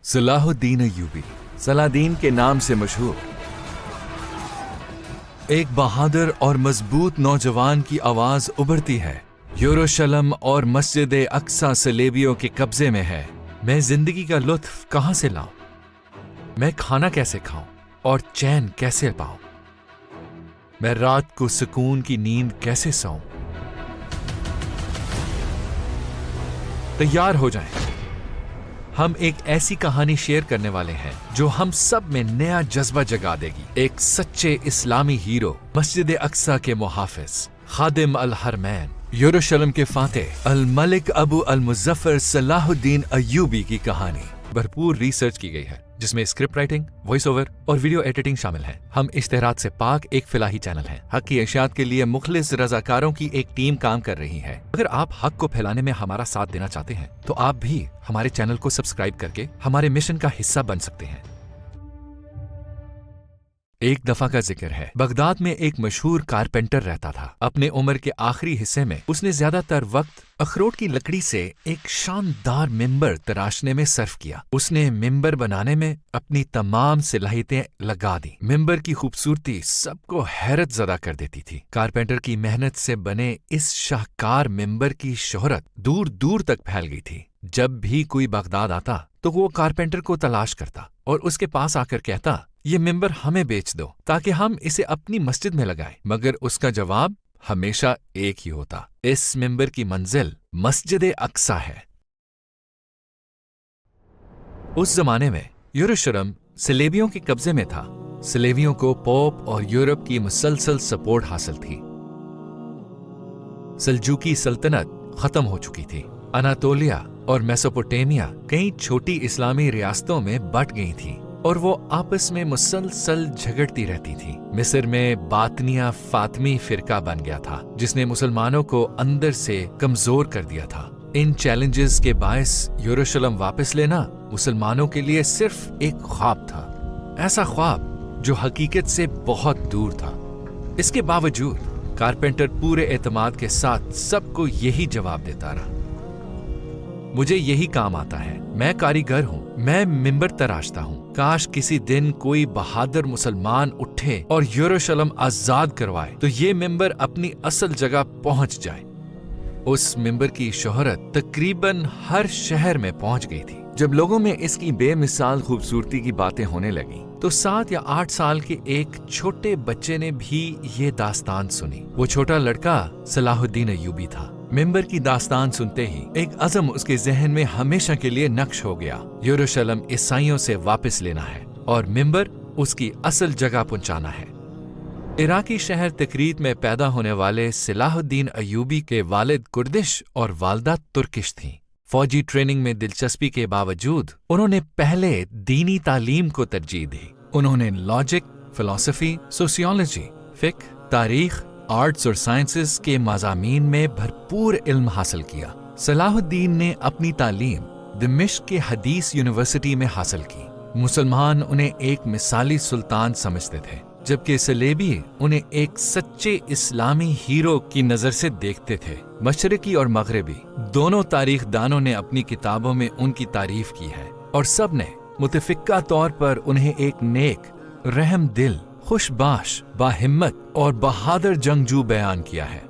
Salahuddin Ayyubi Saladin के नाम से मशहूर एक बहादुर और मजबूत नौजवान की आवाज उभरती है। यरूशलेम और मस्जिद अक्सा सलेबियों के कब्जे में है। मैं जिंदगी का लुत्फ कहां से लाऊं? मैं खाना कैसे खाऊं और चैन कैसे पाऊं? मैं रात को सुकून की नींद कैसे सोऊं? तैयार हो जाएं। हम एक ऐसी कहानी शेयर करने वाले हैं जो हम सब में नया जज्बा जगा देगी। एक सच्चे इस्लामी हीरो, मस्जिद अक्सा के मुहाफिज, खादिम अल हरमैन, यरूशलेम के फातेह अल मलिक अबू अल मुजफ्फर सलाहुद्दीन अय्यूबी की कहानी। भरपूर रिसर्च की गई है जिसमें स्क्रिप्ट राइटिंग, वॉइस ओवर और वीडियो एडिटिंग शामिल है। हम इश्तिहारात से पाक एक फिलाही चैनल है। हक की इशाअत के लिए मुखलिस रजाकारों की एक टीम काम कर रही है। अगर आप हक को फैलाने में हमारा साथ देना चाहते हैं तो आप भी हमारे चैनल को सब्सक्राइब करके हमारे मिशन का हिस्सा बन सकते हैं। एक दफा का जिक्र है, बगदाद में एक मशहूर कारपेंटर रहता था। अपने उम्र के आखिरी हिस्से में उसने ज्यादातर वक्त अखरोट की लकड़ी से एक शानदार मिंबर तराशने में सर्फ किया। उसने मिंबर बनाने में अपनी तमाम सलाहियतें लगा दी। मिंबर की खूबसूरती सबको हैरत ज़दा कर देती थी। कारपेंटर की मेहनत से बने इस शाहकार मिंबर की शोहरत दूर दूर तक फैल गई थी। जब भी कोई बगदाद आता तो वो कारपेंटर को तलाश करता और उसके पास आकर कहता, ये मिंबर हमें बेच दो ताकि हम इसे अपनी मस्जिद में लगाएं। मगर उसका जवाब हमेशा एक ही होता, इस मिंबर की मंजिल मस्जिद अक्सा है। उस जमाने में यरूशलेम सलेबियों के कब्जे में था। सलेबियों को पोप और यूरोप की मुसलसल सपोर्ट हासिल थी। सल्जूकी सल्तनत खत्म हो चुकी थी। अनातोलिया और मेसोपोटामिया कई छोटी इस्लामी रियासतों में बट गई थी और वो आपस में मुसलसल झगड़ती रहती थी। मिस्र में बातनिया फातमी फिरका बन गया था जिसने मुसलमानों को अंदर से कमजोर कर दिया था। इन चैलेंजेस के बायस यरूशलेम वापस लेना मुसलमानों के लिए सिर्फ एक ख्वाब था, ऐसा ख्वाब जो हकीकत से बहुत दूर था। इसके बावजूद कारपेंटर पूरे एतमाद के साथ सबको यही जवाब देता रहा, मुझे यही काम आता है, मैं कारीगर हूँ, मैं मिंबर तराशता हूँ। काश किसी दिन कोई बहादुर मुसलमान उठे और यरूशलेम आजाद करवाए तो ये मिंबर अपनी असल जगह पहुंच जाए। उस मिंबर की शोहरत तकरीबन हर शहर में पहुंच गई थी। जब लोगों में इसकी बेमिसाल खूबसूरती की बातें होने लगी तो 7 या 8 साल के एक छोटे बच्चे ने भी ये दास्तान सुनी। वो छोटा लड़का सलाहुद्दीन अय्यूबी था। मिंबर की दास्तान सुनते ही एक अज़म उसके जहन में हमेशा के लिए नक्श हो गया। यरूशलेम ईसाइयों से वापस लेना है और मिंबर उसकी असल जगह पहुंचाना है। इराकी शहर तकरीत में पैदा होने वाले सलाहुद्दीन अय्यूबी के वालिद कुर्दिश और वालदा तुर्किश थीं। फौजी ट्रेनिंग में दिलचस्पी के बावजूद उन्होंने पहले दीनी तालीम को तरजीह दी। उन्होंने लॉजिक, फिलॉसफी, सोशियोलॉजी, फिक्र, तारीख, आर्ट्स और साइंसेस के मज़ामीन में भरपूर इल्म हासिल किया। सलाहुद्दीन ने अपनी तालीम दिमिश्क के हदीस यूनिवर्सिटी में हासिल की। मुसलमान उन्हें एक मिसाली सुल्तान समझते थे, जबकि सलेबी उन्हें एक सच्चे इस्लामी हीरो की नजर से देखते थे। मशरिकी और मगरबी दोनों तारीख दानों ने अपनी किताबों में उनकी तारीफ की है और सब ने मुतफिक्का तौर पर उन्हें एक नेक, रहम दिल, खुशबाश, बाहिम्मत और बहादुर जंगजू बयान किया है।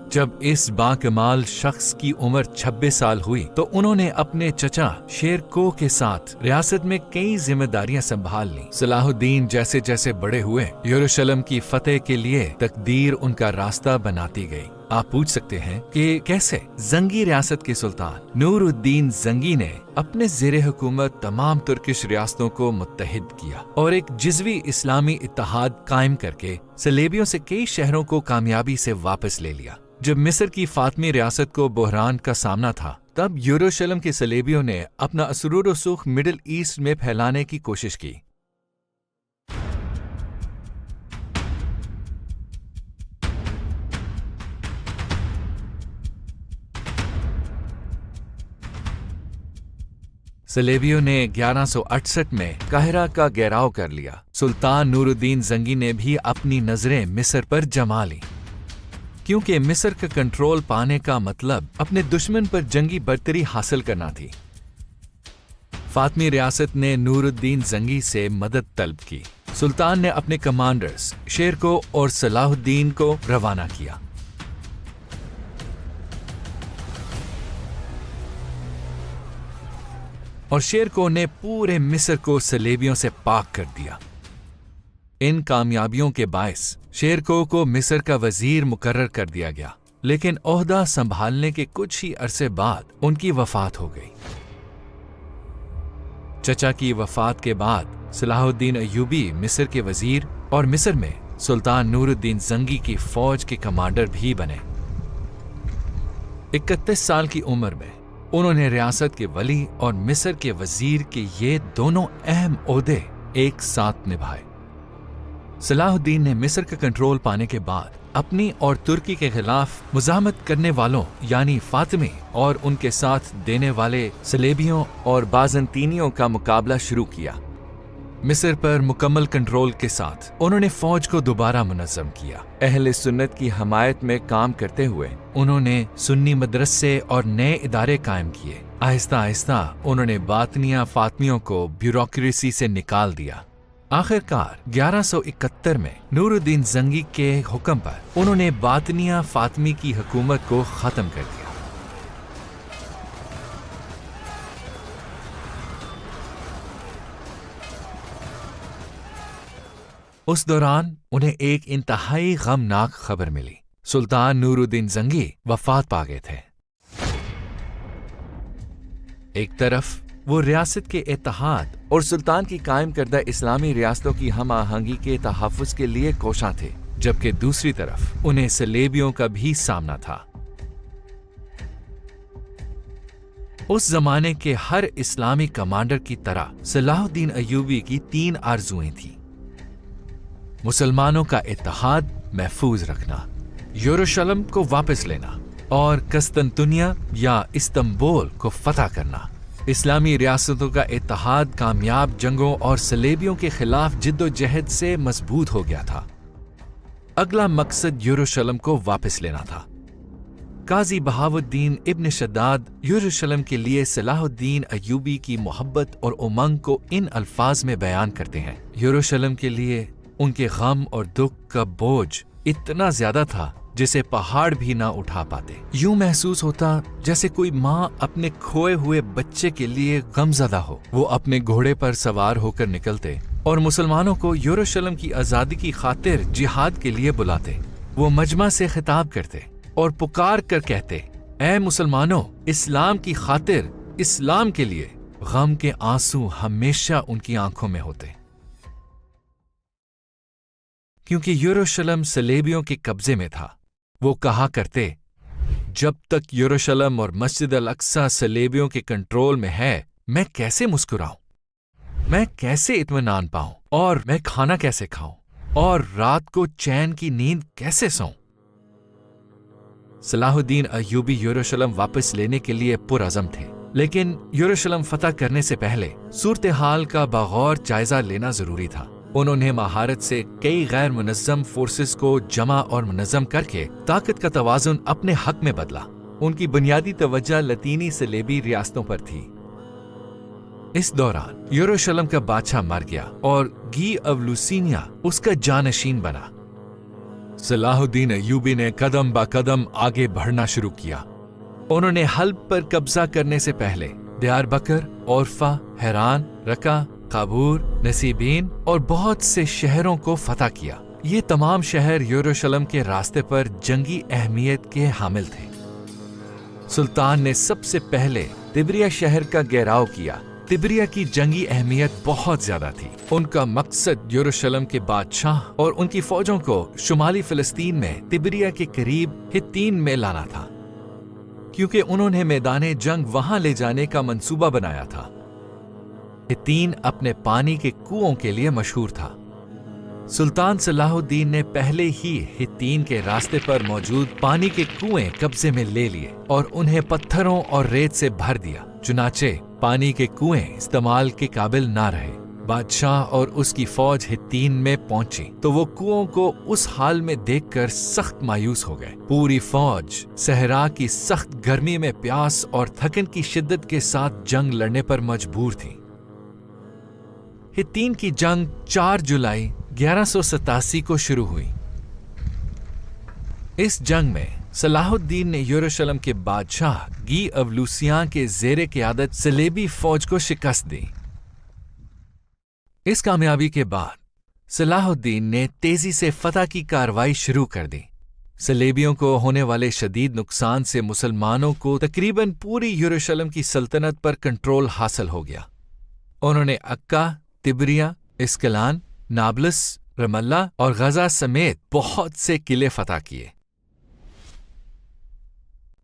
जब इस बाकमाल शख्स की उम्र 26 साल हुई तो उन्होंने अपने चचा शेर को के साथ रियासत में कई जिम्मेदारियां संभाल ली। सलाहुद्दीन जैसे जैसे बड़े हुए, यरूशलेम की फतेह के लिए तकदीर उनका रास्ता बनाती गई। आप पूछ सकते हैं कि कैसे? जंगी रियासत के सुल्तान नूरुद्दीन जंगी ने अपने ज़ेरे हुकूमत तमाम तुर्किश रियासतों को मुत्तहिद किया और एक जिज़वी इस्लामी इत्तेहाद कायम करके सलेबियों से कई शहरों को कामयाबी से वापस ले लिया। जब मिस्र की फातमी रियासत को बहरान का सामना था तब यरूशलेम के सलेबियों ने अपना असरूर व रसूख मिडिल ईस्ट में फैलाने की कोशिश की। सलेबियों ने 1168 में काहिरा का घेराव कर लिया। सुल्तान नूरुद्दीन जंगी ने भी अपनी नजरें मिस्र पर जमा ली, क्योंकि मिस्र का कंट्रोल पाने का मतलब अपने दुश्मन पर जंगी बर्तरी हासिल करना थी। फातमी रियासत ने नूरुद्दीन जंगी से मदद तलब की। सुल्तान ने अपने कमांडर्स शेर को और सलाहुद्दीन को रवाना किया। और शेर को ने पूरे मिस्र को सलेबियों से पाक कर दिया। इन कामयाबियों के बायस शेर को मिस्र का वजीर मुकर्रर कर दिया गया, लेकिन ओहदा संभालने के कुछ ही अरसे बाद उनकी वफात हो गई। चचा की वफात के बाद सलाहुद्दीन अय्यूबी मिस्र के वजीर और मिस्र में सुल्तान नूरुद्दीन जंगी की फौज के कमांडर भी बने। 31 साल की उम्र में उन्होंने रियासत के वली और मिस्र के वजीर के ये दोनों अहम ओहदे एक साथ निभाए। सलाहुद्दीन ने मिस्र का कंट्रोल पाने के बाद अपनी और तुर्की के खिलाफ मुजाहमत करने वालों यानी फातिमी और उनके साथ देने वाले सलेबियों और बाज़ंतीनियों का मुकाबला शुरू किया। मिस्र पर मुकम्मल कंट्रोल के साथ उन्होंने फौज को दोबारा मुनज़्ज़म किया। अहले सुन्नत की हमायत में काम करते हुए उन्होंने सुन्नी मदरसे और नए इदारे कायम किए। आहिस्ता आहिस्ता उन्होंने बातनिया फातमियों को ब्यूरोक्रेसी से निकाल दिया। आखिरकार 1171 में नूरुद्दीन जंगी के हुक्म पर उन्होंने बातनिया फातमी की हुकूमत को खत्म कर दिया। उस दौरान उन्हें एक इंतहाई गमनाक खबर मिली। सुल्तान नूरुद्दीन जंगी वफात पा गए थे। एक तरफ वो रियासत के इत्तेहाद और सुल्तान की कायम करदा इस्लामी रियासतों की हम आहंगी के तहफ़्फ़ुज़ के लिए कोशां थे, जबकि दूसरी तरफ उन्हें सलेबियों का भी सामना था। उस जमाने के हर इस्लामी कमांडर की तरह सलाहुद्दीन अय्यूबी की 3 आरज़ुएं थीं। मुसलमानों का इत्तेहाद महफूज रखना, यरूशलेम को वापस लेना और कस्तंतुनिया या इस्तांबुल को फतह करना। इस्लामी रियासतों का इत्तेहाद कामयाब जंगों और सलेबियों के खिलाफ जिद्दोजहद से मजबूत हो गया था। अगला मकसद यरूशलेम को वापस लेना था। काजी बहाउद्दीन इब्न शद्दाद यरूशलेम के लिए सलाहुद्दीन अय्यूबी की मोहब्बत और उमंग को इन अल्फाज में बयान करते हैं। यरूशलेम के लिए उनके गम और दुख का बोझ इतना ज्यादा था जिसे पहाड़ भी ना उठा पाते। यूं महसूस होता जैसे कोई माँ अपने खोए हुए बच्चे के लिए गमज़दा हो। वो अपने घोड़े पर सवार होकर निकलते और मुसलमानों को यरूशलेम की आज़ादी की खातिर जिहाद के लिए बुलाते। वो मजमा से खिताब करते और पुकार कर कहते, ऐ मुसलमानों, इस्लाम की खातिर, इस्लाम के लिए। गम के आंसू हमेशा उनकी आंखों में होते, क्योंकि यरूशलेम सलेबियों के कब्जे में था। वो कहा करते, जब तक यरूशलेम और मस्जिद अल अक्सा सलेबियों के कंट्रोल में है, मैं कैसे मुस्कुराऊं, मैं कैसे इत्मीनान पाऊं, और मैं खाना कैसे खाऊं, और रात को चैन की नींद कैसे सोऊं। सलाहुद्दीन अय्यूबी यरूशलेम वापस लेने के लिए पुरअज़म थे, लेकिन यरूशलेम फतह करने से पहले सूरत हाल का बगौर जायजा लेना जरूरी था। उन्होंने महारत से कई गैर मुनज़्ज़म फोर्सेस को जमा और मुनज़्ज़म करके ताकत का तवाज़ुन अपने हक में बदला। उनकी बुनियादी तवज्जो लतीनी सलेबी रियासतों पर थी। इस दौरान यरूशलेम का बादशाह मर गया और गी ऑफ लुसिनिया उसका जानशीन बना। सलाहुद्दीन अय्यूबी ने कदम ब कदम आगे बढ़ना शुरू किया। उन्होंने हल्ब पर कब्जा करने से पहले दियारबकर, औरफा, हैरान, रका, काबूर, नसीबीन और बहुत से शहरों को फतह किया। ये तमाम शहर यरूशलेम के रास्ते पर जंगी अहमियत के हामिल थे। सुल्तान ने सबसे पहले तिब्रिया शहर का घेराव किया। तिब्रिया की जंगी अहमियत बहुत ज्यादा थी। उनका मकसद यरूशलेम के बादशाह और उनकी फौजों को शुमाली फिलिस्तीन में तिब्रिया के करीब हित्तीन में लाना था, क्योंकि उन्होंने मैदाने जंग वहां ले जाने का मंसूबा बनाया था। हित्तीन अपने पानी के कुओं के लिए मशहूर था। सुल्तान सलाहुद्दीन ने पहले ही हित्तीन के रास्ते पर मौजूद पानी के कुएं कब्जे में ले लिए और उन्हें पत्थरों और रेत से भर दिया। चुनाचे पानी के कुएं इस्तेमाल के काबिल ना रहे। बादशाह और उसकी फौज हित्तीन में पहुंची तो वो कुओं को उस हाल में देखकर सख्त मायूस हो गए। पूरी फौज सहरा की सख्त गर्मी में प्यास और थकन की शिद्दत के साथ जंग लड़ने पर मजबूर थी। हित्तीन की जंग 4 जुलाई 1187 को शुरू हुई। इस जंग में सलाहुद्दीन ने यरूशलेम के बादशाह गी अवलूसियां के ज़ेरे क़यादत सलेबी फौज को शिकस्त दी। इस कामयाबी के बाद सलाहुद्दीन ने तेजी से फतह की कार्रवाई शुरू कर दी। सलेबियों को होने वाले शदीद नुकसान से मुसलमानों को तकरीबन पूरी यरूशलेम की सल्तनत पर कंट्रोल हासिल हो गया। उन्होंने अक्का, तिब्रिया, इस्कलान, नाबलस, रमल्ला और गजा समेत बहुत से किले फतह किए।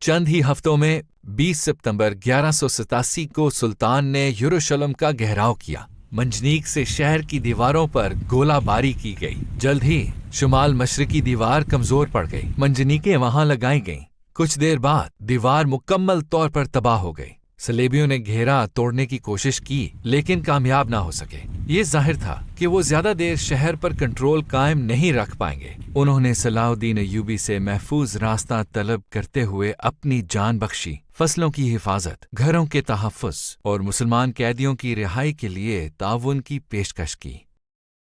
चंद ही हफ्तों में 20 सितंबर 1187 को सुल्तान ने यरूशलेम का घेराव किया। मंजनीक से शहर की दीवारों पर गोलाबारी की गई। जल्द ही शुमाल मशरकी दीवार कमजोर पड़ गई। मंजनीकें वहां लगाई गईं। कुछ देर बाद दीवार मुकम्मल तौर पर तबाह हो गई। सलेबियों ने घेरा तोड़ने की कोशिश की लेकिन कामयाब ना हो सके। ये जाहिर था कि वो ज्यादा देर शहर पर कंट्रोल कायम नहीं रख पाएंगे। उन्होंने सलाहुद्दीन अय्यूबी से महफूज रास्ता तलब करते हुए अपनी जान बख्शी। फसलों की हिफाजत, घरों के तहफ़्फ़ुज़ और मुसलमान कैदियों की रिहाई के लिए ताउन की पेशकश की।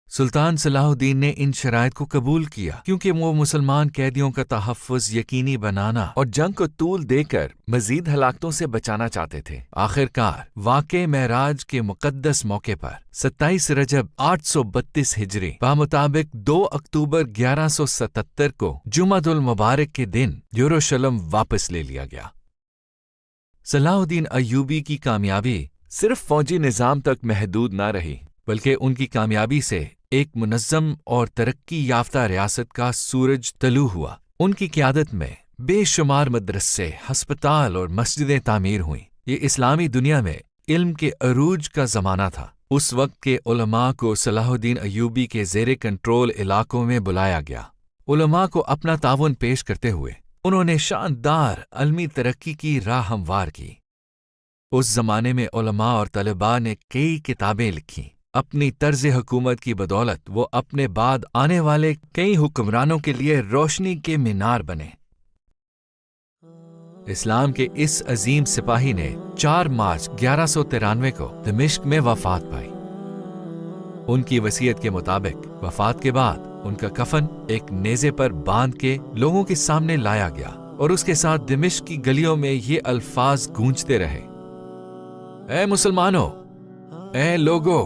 सुल्तान सलाहुद्दीन ने इन शराइत को कबूल किया क्योंकि वो मुसलमान कैदियों का तहफ़्फ़ुज़ यकीनी बनाना और जंग को तूल देकर मजीद हलाकतों से बचाना चाहते थे। आखिरकार वाक़े महराज के मुक़द्दस मौके पर 27 रजब 832 हिजरी बामुताबिक 2 अक्टूबर 1177 को जुमादुल मुबारक के दिन यरूशलेम वापस ले लिया गया। सलाहुद्दीन अय्यूबी की कामयाबी सिर्फ फौजी निज़ाम तक महदूद न रही बल्कि उनकी कामयाबी से एक मुनज़्ज़म और तरक्की याफ्ता रियासत का सूरज तलू हुआ। उनकी क़यादत में बेशुमार मदरसे, हस्पताल और मस्जिदें तामीर हुईं। ये इस्लामी दुनिया में इल्म के अरूज का ज़माना था। उस वक्त के उलमा को सलाहुद्दीन अय्यूबी के ज़ेरे कंट्रोल इलाकों में बुलाया गया। उलमा को अपना ताउन पेश करते हुए उन्होंने शानदार अलमी तरक्की की राह हमवार की। उस ज़माने में उलमा और तलबा ने कई किताबें लिखीं। अपनी तर्ज हुकूमत की बदौलत वो अपने बाद आने वाले कई हुक्मरानों के लिए रोशनी के मीनार बने। इस्लाम के इस अजीम सिपाही ने 4 मार्च 1193 को दमिश्क में वफात पाई। उनकी वसीयत के मुताबिक वफात के बाद उनका कफन एक नेज़े पर बांध के लोगों के सामने लाया गया और उसके साथ दमिश्क की गलियों में ये अल्फाज गूंजते रहे, ऐ मुसलमानों, ऐ लोगो,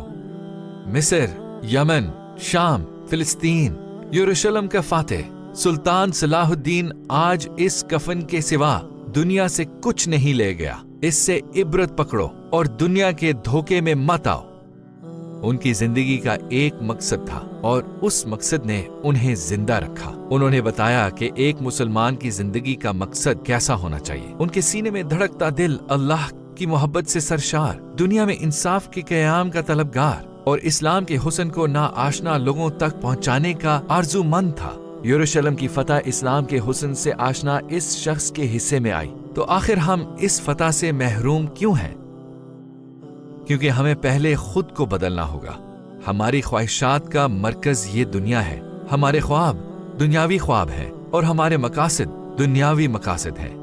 मिस्र, यमन, शाम, फिलिस्तीन, यरूशलेम का फातेह सुल्तान सलाहुद्दीन आज इस कफन के सिवा दुनिया से कुछ नहीं ले गया। इससे इबरत पकड़ो और दुनिया के धोखे में मत आओ। उनकी जिंदगी का एक मकसद था और उस मकसद ने उन्हें जिंदा रखा। उन्होंने बताया कि एक मुसलमान की जिंदगी का मकसद कैसा होना चाहिए। उनके सीने में धड़कता दिल अल्लाह की मोहब्बत से सरशार, दुनिया में इंसाफ के क़याम का तलबगार और इस्लाम के हुस्न को नाआशना लोगों तक पहुंचाने का आरज़ूमंद था। यरूशलेम की फतह इस्लाम के हुस्न से आशना इस शख्स के हिस्से में आई। तो आखिर हम इस फतह से महरूम क्यों हैं? क्योंकि हमें पहले खुद को बदलना होगा। हमारी ख्वाहिशात का मरकज ये दुनिया है। हमारे ख्वाब दुनियावी ख्वाब हैं और हमारे मकासद दुनियावी मकासद हैं।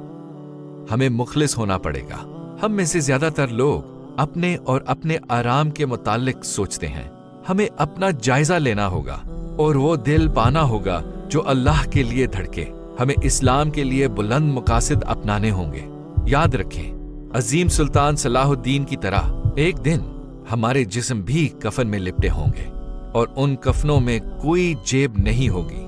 हमें मुखलिस होना पड़ेगा। हम में से ज्यादातर लोग अपने और अपने आराम के मुताल्लिक सोचते हैं। हमें अपना जायजा लेना होगा और वो दिल पाना होगा जो अल्लाह के लिए धड़के। हमें इस्लाम के लिए बुलंद मकासद अपनाने होंगे। याद रखें, अजीम सुल्तान सलाहुद्दीन की तरह एक दिन हमारे जिस्म भी कफन में लिपटे होंगे और उन कफनों में कोई जेब नहीं होगी।